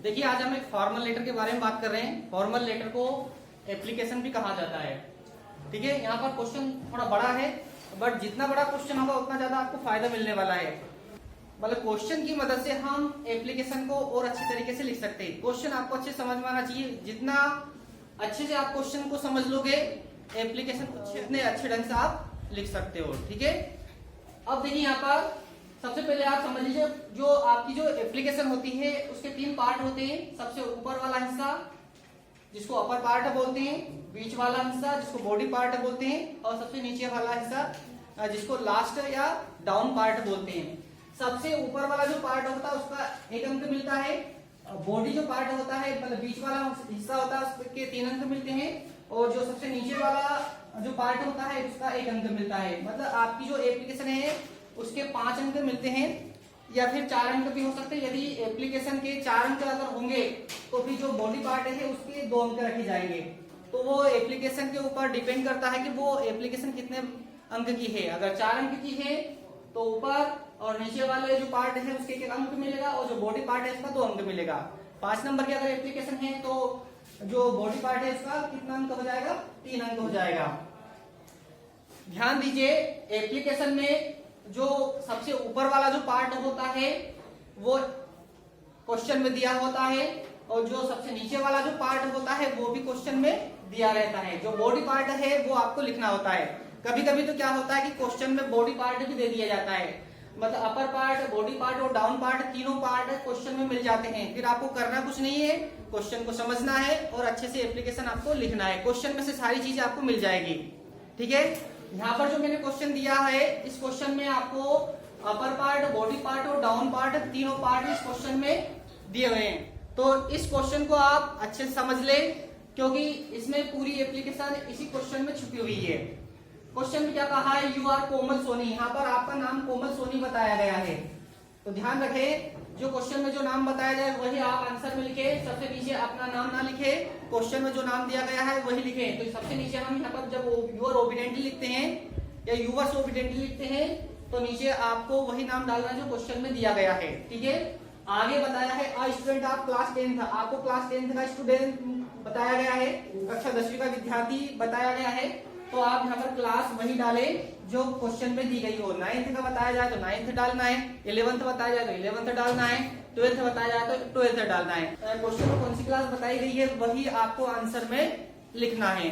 देखिए आज हम एक फॉर्मल लेटर के बारे में बात कर रहे हैं। फॉर्मल लेटर को एप्लीकेशन भी कहा जाता है। ठीक है, यहाँ पर क्वेश्चन थोड़ा बड़ा है, बट जितना बड़ा क्वेश्चन होगा उतना ज्यादा आपको फायदा मिलने वाला है। मतलब क्वेश्चन की मदद से हम एप्लीकेशन को और अच्छे तरीके से लिख सकते हैं। क्वेश्चन आपको अच्छे समझ में आना चाहिए। जितना अच्छे से आप क्वेश्चन को समझ लोगे, एप्लीकेशन को उतने अच्छे ढंग से आप लिख सकते हो। ठीक है, अब देखिए यहाँ पर सबसे पहले आप समझ लीजिए, जो आपकी जो एप्लीकेशन होती है उसके 3 पार्ट होते हैं। सबसे ऊपर वाला हिस्सा जिसको अपर पार्ट बोलते हैं, बीच वाला हिस्सा जिसको बॉडी पार्ट बोलते हैं, और सबसे नीचे वाला हिस्सा जिसको लास्ट या डाउन पार्ट बोलते हैं। सबसे ऊपर वाला जो पार्ट होता है उसका 1 अंक मिलता है। बॉडी जो पार्ट होता है, मतलब बीच वाला हिस्सा होता है, उसके 3 अंक मिलते हैं। और जो सबसे नीचे वाला जो पार्ट होता है उसका 1 अंक मिलता है। मतलब आपकी जो एप्लीकेशन है उसके 5 अंक मिलते हैं, या फिर 4 अंक भी हो सकते हैं। यदि एप्लीकेशन के 4 अंक अगर होंगे तो फिर जो बॉडी पार्ट है उसके 2 अंक रखे जाएंगे। तो वो एप्लीकेशन के ऊपर डिपेंड करता है कि वो एप्लीकेशन कितने अंक की है। अगर 4 अंक की है तो ऊपर और नीचे वाले जो पार्ट है उसके 1 अंक मिलेगा, और जो बॉडी पार्ट है उसका 2 अंक मिलेगा। 5 नंबर की अगर एप्लीकेशन है तो जो बॉडी पार्ट है उसका कितना अंक हो जाएगा? 3 अंक हो जाएगा। ध्यान दीजिए, एप्लीकेशन में जो सबसे ऊपर वाला जो पार्ट होता है वो क्वेश्चन में दिया होता है, और जो सबसे नीचे वाला जो पार्ट होता है वो भी क्वेश्चन में दिया रहता है। जो बॉडी पार्ट है वो आपको लिखना होता है। कभी कभी तो क्या होता है कि क्वेश्चन में बॉडी पार्ट भी दे दिया जाता है, मतलब अपर पार्ट, बॉडी पार्ट और डाउन पार्ट, तीनों पार्ट क्वेश्चन में मिल जाते हैं। फिर आपको करना कुछ नहीं है, क्वेश्चन को समझना है और अच्छे से एप्लीकेशन आपको लिखना है। क्वेश्चन में से सारी चीजें आपको मिल जाएगी। ठीक है, यहाँ पर जो मैंने क्वेश्चन दिया है, इस क्वेश्चन में आपको अपर पार्ट, बॉडी पार्ट और डाउन पार्ट, तीनों पार्ट इस क्वेश्चन में दिए हुए हैं। तो इस क्वेश्चन को आप अच्छे से समझ ले, क्योंकि इसमें पूरी एप्लीकेशन इसी क्वेश्चन में छुपी हुई है। क्वेश्चन में क्या कहा है? यू आर कोमल सोनी। यहाँ पर आपका नाम कोमल सोनी बताया गया है। तो ध्यान रखें, जो क्वेश्चन में जो नाम बताया जाए वही आप आंसर में लिखे। सबसे नीचे अपना नाम ना लिखे, क्वेश्चन में जो नाम दिया गया है वही लिखे। तो सबसे नीचे हम यहाँ पर जब यूआर ओबिडेंटली लिखते हैं या यूवर्स ओबिडेंटली लिखते हैं, तो नीचे आपको वही नाम डालना है जो क्वेश्चन में दिया गया है। ठीक है, आगे बताया है a student of class 10th। आपको क्लास 10th का स्टूडेंट बताया गया है, कक्षा 10वीं का विद्यार्थी बताया गया है। तो आप यहाँ पर क्लास वही डाले जो क्वेश्चन में दी गई हो। 9th का बताया जाए तो 9th डालना है, 11th बताया जाए तो 11th डालना है, 12th बताया जाए तो 12th डालना है। क्वेश्चन में कौन सी क्लास बताई गई है वही आपको आंसर में लिखना है।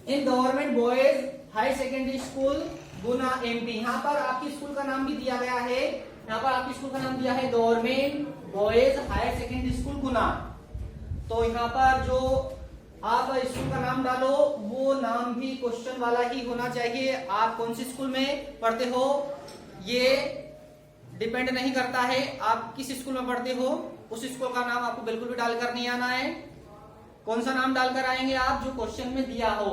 In government boys high secondary school Guna MP। यहाँ पर आपकी स्कूल का नाम भी दिया गया है। यहाँ पर आपकी स्कूल का नाम दिया है government boys high secondary school Guna. तो यहाँ पर जो आप स्कूल का नाम डालो वो नाम भी क्वेश्चन वाला ही होना चाहिए। आप कौन सी स्कूल में पढ़ते हो ये डिपेंड नहीं करता है। आप किस स्कूल में पढ़ते हो उस स्कूल का नाम आपको बिल्कुल भी डालकर नहीं आना है। कौन सा नाम डालकर आएंगे आप? जो क्वेश्चन में दिया हो।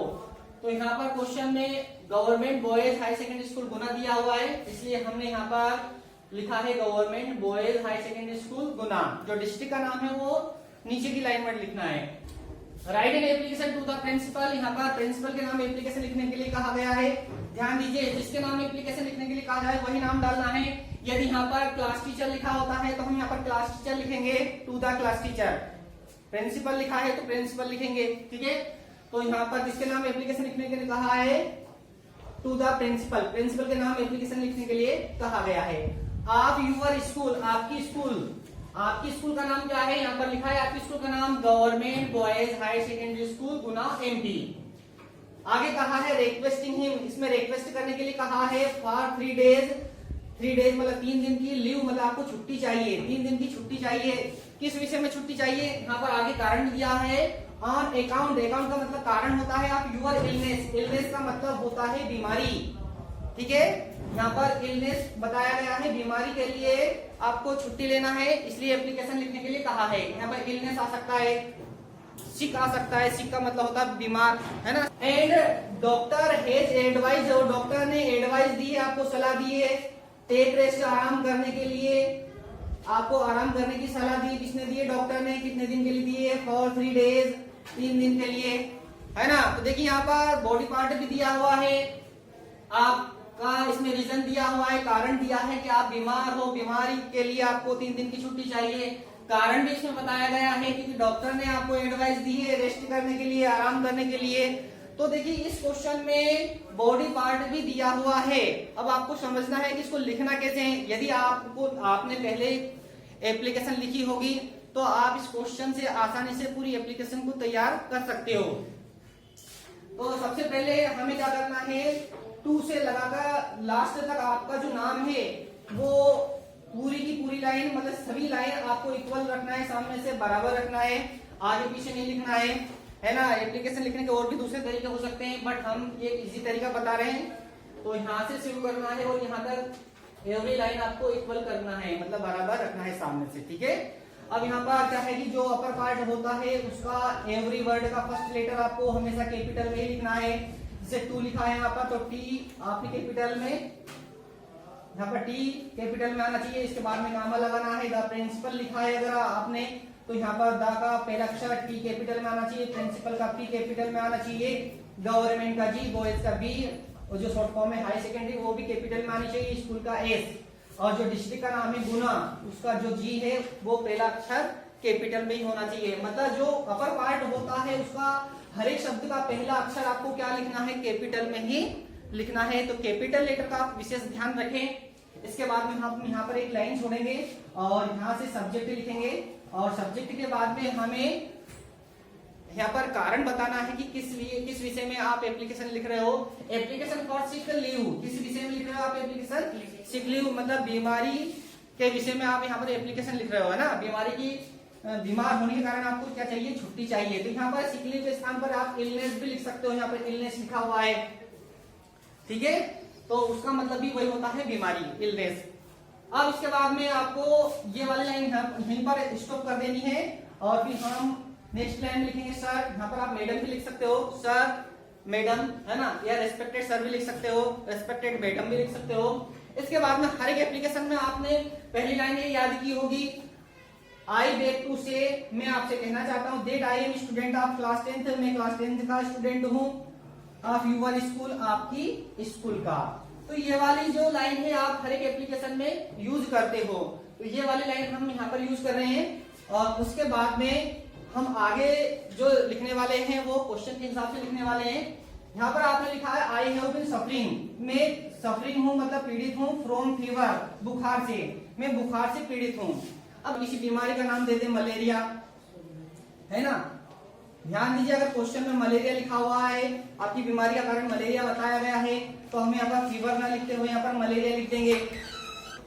तो यहाँ पर क्वेश्चन में government boys high secondary school Guna दिया हुआ है, इसलिए हमने यहाँ पर लिखा है government boys high secondary school Guna. जो डिस्ट्रिक्ट का नाम है वो नीचे की लाइन में लिखना है। Write an application to the principal. यहाँ पर प्रिंसिपल के नाम एप्लीकेशन लिखने के लिए कहा गया है। ध्यान दीजिए, जिसके नाम एप्लीकेशन लिखने के लिए कहा जाए वही नाम डालना है। यदि यहाँ पर क्लास टीचर लिखा होता है तो हम यहाँ पर क्लास टीचर लिखेंगे, to the class teacher. Principal लिखा है तो प्रिंसिपल लिखेंगे। ठीक है, तो यहाँ पर जिसके नाम एप्लीकेशन लिखने के लिए कहा है टू द प्रिंसिपल, प्रिंसिपल के नाम एप्लीकेशन लिखने के लिए कहा गया है। आप यूर स्कूल, आपकी स्कूल, आपकी स्कूल का नाम क्या है? यहाँ पर लिखा है आपकी स्कूल का नाम government boys high secondary school Guna MP। आगे कहा है रिक्वेस्टिंग हिम, इसमें रिक्वेस्ट करने के लिए कहा है फॉर 3 डेज। 3 डेज मतलब 3 दिन की लीव, मतलब आपको छुट्टी चाहिए, 3 दिन की छुट्टी चाहिए। किस विषय में छुट्टी चाहिए? यहाँ पर आगे कारण दिया है ऑन अकाउंट। अकाउंट का मतलब कारण होता है आप यूर इलनेस, इलनेस का मतलब होता है बीमारी। ठीक है, यहाँ पर इलनेस बताया गया है, बीमारी के लिए आपको छुट्टी लेना है, इसलिए एप्लीकेशन लिखने के लिए कहा है। यहाँ पर इलनेस आ सकता है, सिक आ सकता है, सिक का मतलब होता है बीमार, है ना। एंड डॉक्टर हेज एडवाइज, और डॉक्टर ने एडवाइस दी है, आपको सलाह दी है, टेक रेस्ट, आराम करने के लिए आपको आराम करने की सलाह दी। किसने दी है? डॉक्टर ने। कितने दिन के लिए दी है? फॉर 3 डेज, 3 दिन के लिए, है ना। तो देखिए यहाँ पर बॉडी पार्ट भी दिया हुआ है, आपका इसमें रीजन दिया हुआ है, कारण दिया है कि आप बीमार हो, बीमारी के लिए आपको 3 दिन की छुट्टी चाहिए। कारण भी इसमें बताया गया है कि डॉक्टर ने आपको एडवाइस दी है रेस्ट करने के लिए, आराम करने के लिए। तो देखिए इस क्वेश्चन में बॉडी पार्ट भी दिया हुआ है। अब आपको समझना है कि इसको लिखना कैसे है। यदि आपने पहले एप्लीकेशन लिखी होगी तो आप इस क्वेश्चन से आसानी से पूरी एप्लीकेशन को तैयार कर सकते हो। तो सबसे पहले हमें क्या करना है, 2 से लगाकर लास्ट तक आपका जो नाम है वो पूरी की पूरी लाइन, मतलब सभी लाइन आपको इक्वल रखना है, सामने से बराबर रखना है, आगे पीछे नहीं लिखना है ना। एप्लीकेशन लिखने के और भी दूसरे तरीके हो सकते हैं, बट हम ये इजी तरीका बता रहे हैं। तो यहाँ से शुरू करना है और यहाँ तक एवरी लाइन आपको इक्वल करना है, मतलब बराबर रखना है सामने से, ठीक है। अब यहाँ पर क्या है कि जो अपर पार्ट होता है उसका एवरी वर्ड का फर्स्ट लेटर आपको हमेशा कैपिटल में ही लिखना है। जैसे 2 लिखा है यहाँ पर, तो टी आपने कैपिटल में, यहाँ पर टी कैपिटल में आना चाहिए। इसके बाद में नामा लगाना है। द प्रिंसिपल लिखा है अगर आपने, तो यहाँ पर द का पहला अक्षर टी कैपिटल में आना चाहिए, प्रिंसिपल का पी कैपिटल में आना चाहिए, गवर्नमेंट का जी, बॉयज का बी, और जो शॉर्ट फॉर्म है हाई सेकेंडरी वो भी कैपिटल में आनी चाहिए, स्कूल का एस, और जो डिस्ट्रिक्ट का नाम है गुना, उसका जो जी है वो पहला अक्षर कैपिटल में ही होना चाहिए। मतलब जो अपर पार्ट होता है उसका हर एक शब्द का पहला अक्षर आपको क्या लिखना है, कैपिटल में ही लिखना है। तो कैपिटल लेटर का आप विशेष ध्यान रखें। इसके बाद में हम यहाँ पर एक लाइन छोड़ेंगे और यहाँ से सब्जेक्ट लिखेंगे, और सब्जेक्ट के बाद में हमें यहाँ पर कारण बताना है कि किस विषय में आप एप्लीकेशन लिख रहे हो। एप्लीकेशन फॉर सिक लीव, किस विषय में लिख रहे हो आप एप्लीकेशन, सिक लीव मतलब बीमारी के विषय में आप यहाँ पर एप्लीकेशन लिख रहे हो, है ना। बीमारी की, बीमार होने के कारण आपको क्या चाहिए, छुट्टी चाहिए। तो यहाँ पर सिक लीव के स्थान पर आप इलनेस भी लिख सकते हो, यहाँ पर इलनेस लिखा हुआ है, ठीक है। तो उसका मतलब भी वही होता है, बीमारी, इलनेस। अब इसके बाद में आपको ये वाली लाइन यहीं पर स्टॉप कर देनी है, और फिर हम नेक्स्ट लाइन लिखेंगे सर। यहाँ पर आप मैडम भी लिख सकते हो, सर मैडम, है ना, या रेस्पेक्टेड सर भी लिख सकते हो, रेस्पेक्टेड मैडम भी लिख सकते हो। इसके बाद में हर एक एप्लीकेशन में आपने पहली लाइन ये याद की होगी, आई बेग टू से, मैं आपसे कहना चाहता हूँ that I am student of class 10th, मैं क्लास 10th का स्टूडेंट हूँ, ऑफ यूर स्कूल, आपकी स्कूल का। तो ये वाली जो लाइन है आप हर एक एप्लीकेशन में यूज करते हो। तो ये वाली लाइन हम यहाँ पर यूज कर रहे हैं, और उसके बाद में हम आगे जो लिखने वाले हैं वो क्वेश्चन के हिसाब से लिखने वाले हैं। यहाँ पर आपने लिखा है आई हैव बीन सफरिंग, मैं सफरिंग हूँ मतलब पीड़ित हूँ, फ्रॉम फीवर, बुखार से, मैं बुखार से पीड़ित हूँ। अब किसी बीमारी का नाम दे दे, मलेरिया, है ना। ध्यान दीजिए, अगर क्वेश्चन में मलेरिया लिखा हुआ है, आपकी बीमारी का कारण मलेरिया बताया गया है, तो हम यहाँ पर फीवर ना लिखते हुए यहाँ पर मलेरिया लिख देंगे।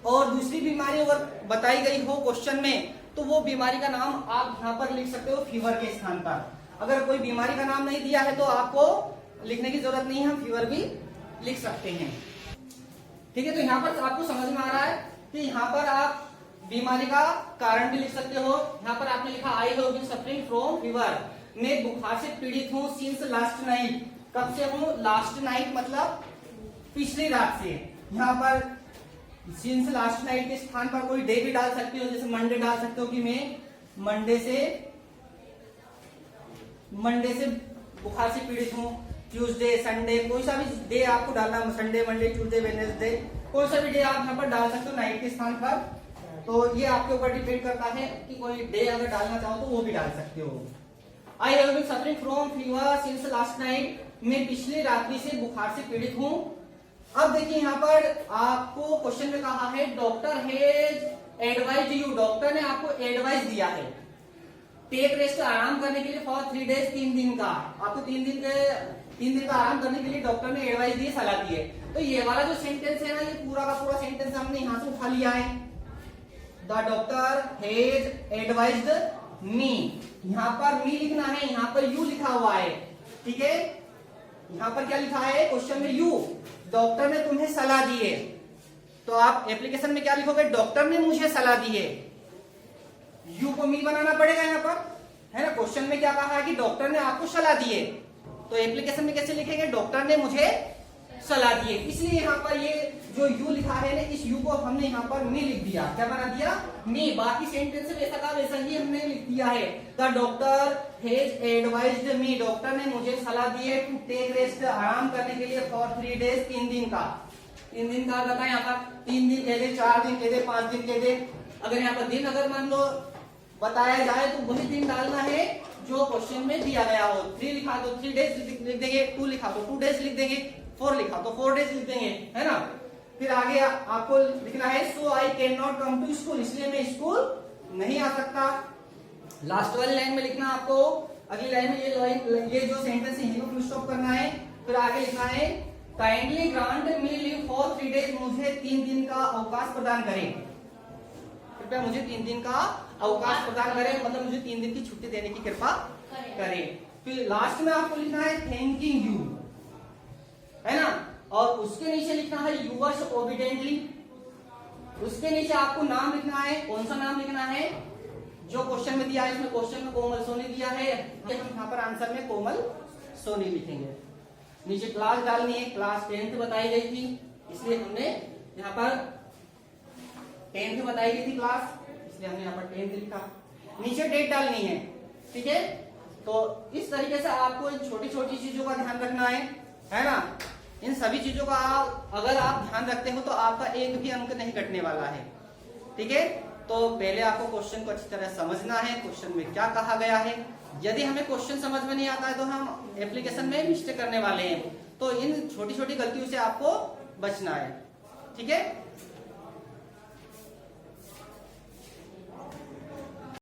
और दूसरी बीमारी अगर बताई गई हो क्वेश्चन में, तो वो बीमारी का नाम आप यहाँ पर लिख सकते हो फीवर के स्थान पर। अगर कोई बीमारी का नाम नहीं दिया है तो आपको लिखने की जरूरत नहीं है, हम फीवर भी लिख सकते हैं, ठीक है। तो यहाँ पर आपको समझ में आ रहा है कि यहाँ पर आप बीमारी का कारण भी लिख सकते हो। यहाँ पर आपने लिखा I have been suffering from fever, मैं बुखार से पीड़ित हूँ, सिंस लास्ट नाइट, कब से हूँ, लास्ट नाइट मतलब पिछली रात से। यहाँ पर सिंस लास्ट नाइट के स्थान पर कोई डे भी डाल सकते हो, जैसे मंडे डाल सकते हो कि मैं मंडे से बुखार से पीड़ित हूँ। ट्यूसडे, संडे, कोई सा भी डे आपको डालना, संडे, मंडे, ट्यूसडे, वेडनेसडे, कोई सा भी डे आप यहाँ पर डाल सकते हो नाइट के स्थान पर। तो ये आपके ऊपर डिपेंड करता है कि कोई डे अगर डालना चाहो तो वो भी डाल सकते हो। I have been suffering from fever since last night, मैं पिछली रात्रि से बुखार से पीड़ित हूँ। अब देखिए यहाँ पर आपको क्वेश्चन में कहा है doctor has advised you, doctor ने आपको एडवाइस दिया है टेक रेस्ट, आराम करने के लिए फॉर 3 days, 3 दिन का, आपको 3 दिन का आराम करने के लिए डॉक्टर ने एडवाइस दी, सलाह दी है। तो ये वाला जो सेंटेंस है ना, ये पूरा का पूरा सेंटेंस हमने यहाँ से उठा लिया है। द डॉक्टर हैज एडवाइज्ड मी, यहाँ पर मी लिखना है, यहाँ पर यू लिखा हुआ है, ठीक है। यहाँ पर क्या लिखा है क्वेश्चन में, यू, डॉक्टर ने तुम्हें सलाह दी है। तो आप एप्लीकेशन में क्या लिखोगे, डॉक्टर ने मुझे सलाह दी है, यू को मी बनाना पड़ेगा यहाँ पर, है ना। क्वेश्चन में क्या कहा है कि डॉक्टर ने आपको सलाह दी है, तो एप्लीकेशन में कैसे लिखेंगे, डॉक्टर ने मुझे सलाह दी है। इसलिए यहाँ पर ये जो यू लिखा है ना, इस यू को हमने यहाँ पर मी लिख दिया, क्या बना दिया, मी। बाकी सेंटेंस वैसा का वैसा ही हमने लिख दिया है। The doctor has advised me, doctor ने मुझे सलाह दी है टू टेक रेस्ट, आराम करने के लिए फॉर 3 days, 3 दिन का। 3 दिन का बताया यहाँ पर, 3 दिन कह दे, 4 दिन कह दे, 5 दिन कह दे। अगर यहाँ पर दिन अगर मान लो बताया जाए तो वही दिन डालना है जो क्वेश्चन में दिया गया हो। 3 लिखा तो 3 डेज लिख देंगे, 2 लिखा तो 2 डेज लिख देंगे, 4 लिखा तो 4 डेज लिख देंगे, है ना। फिर आगे आपको लिखना है so I can not come to school, इसलिए मैं स्कूल नहीं आ सकता। लास्ट वाली लाइन में लिखना आपको, अगली लाइन में ये जो सेंटेंस है यहीं फुल स्टॉप करना है। फिर आगे लिखना है kindly grant me leave for 3 days, मुझे 3 दिन का अवकाश प्रदान करें, कृपया मुझे 3 दिन का अवकाश प्रदान करें, मतलब मुझे 3 दिन की छुट्टी देने की कृपा करें। फिर लास्ट में आपको लिखना है थैंकिंग यू, है ना, और उसके नीचे लिखना है यूअर्स ओबिडेंटली। उसके नीचे आपको नाम लिखना है, कौन सा नाम लिखना है जो क्वेश्चन में दिया है। इसमें क्वेश्चन में कोमल सोनी दिया है, हम यहाँ पर आंसर में कोमल सोनी लिखेंगे। नीचे क्लास डालनी है, क्लास 10th बताई गई थी, इसलिए हमने यहाँ पर 10th बताई गई थी क्लास, इसलिए हमने यहाँ पर 10th लिखा। नीचे डेट डालनी है, ठीक है। तो इस तरीके से आपको इन छोटी छोटी चीजों का ध्यान रखना है ना। इन सभी चीजों का अगर आप ध्यान रखते हो तो आपका एक भी अंक नहीं कटने वाला है, ठीक है। तो पहले आपको क्वेश्चन को अच्छी तरह समझना है, क्वेश्चन में क्या कहा गया है। यदि हमें क्वेश्चन समझ में नहीं आता है तो हम एप्लीकेशन में मिस्टेक करने वाले हैं, तो इन छोटी छोटी गलतियों से आपको बचना है, ठीक है।